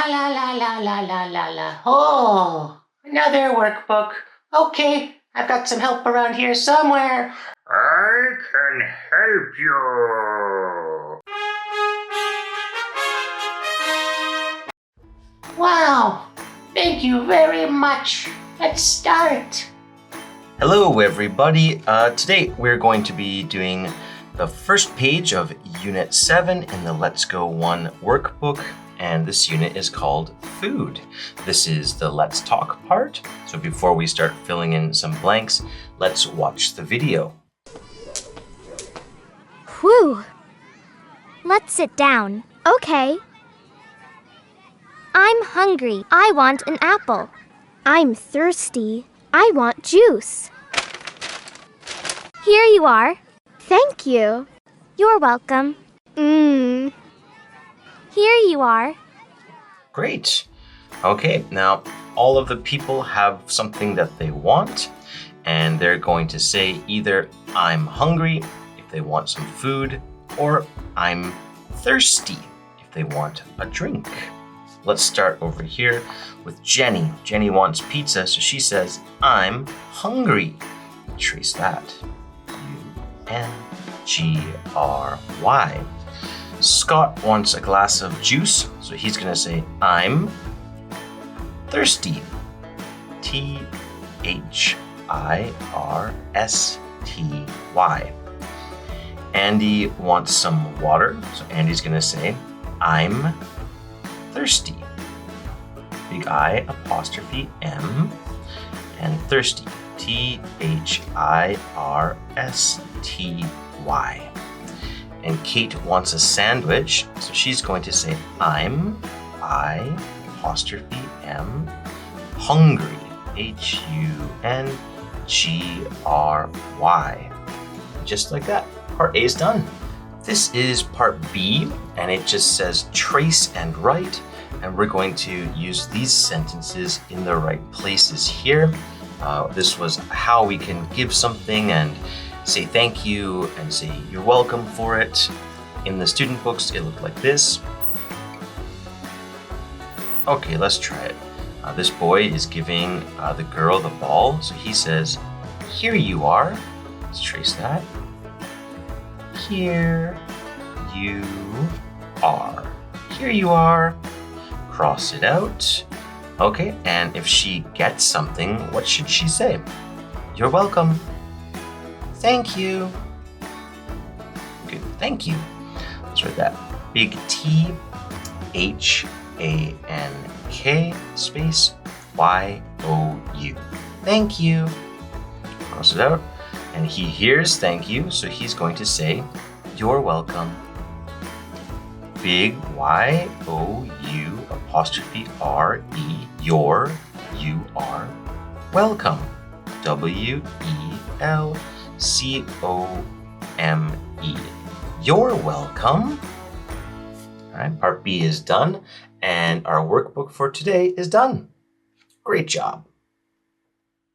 la la la la la la la. Oh, another workbook. Okay, I've got some help around here somewhere. I can help you. Wow, thank you very much. Let's start. Hello everybody. Today we're going to be doing the first page of Unit 7 in the Let's Go 1 workbook, and this unit is called Food. This is the Let's Talk part, so before we start filling in some blanks, let's watch the video. Whew. Let's sit down. Okay. I'm hungry. I want an apple. I'm thirsty. I want juice. Here you are. Thank you. You're welcome. Here you are. Great. Okay, now all of the people have something that they want, and they're going to say either I'm hungry if they want some food, or I'm thirsty if they want a drink. Let's start over here with Jenny. Jenny wants pizza, so she says, I'm hungry. Trace that. U-N-G-R-Y. Scott wants a glass of juice, so he's going to say, I'm thirsty. T-H-I-R-S-T-Y. Andy wants some water, so Andy's going to say, I'm thirsty. Big I apostrophe M, and thirsty. T-H-I-R-S-T-Y. And Kate wants a sandwich, so she's going to say I'm, I apostrophe M, hungry. H-U-N-G-R-Y. Just like that, part A is done. This is part B, and it just says trace and write, and we're going to use these sentences in the right places here. This was how we can give something and say thank you and say you're welcome for it. In the student books, it looked like this. Okay, let's try it. This boy is giving the girl the ball, so he says, here you are. Let's trace that. Here you are. Here you are. Cross it out. Okay, and if she gets something, what should she say? You're welcome. Thank you. Good, thank you. Let's write that. Big T, H-A-N-K, space, Y-O-U. Thank you. Cross it out. And he hears thank you, so he's going to say, you're welcome. Big Y-O-U apostrophe R-E, your, you are, welcome. W-E-L-C-O-M-E. You're welcome. All right, part B is done, and our workbook for today is done. Great job.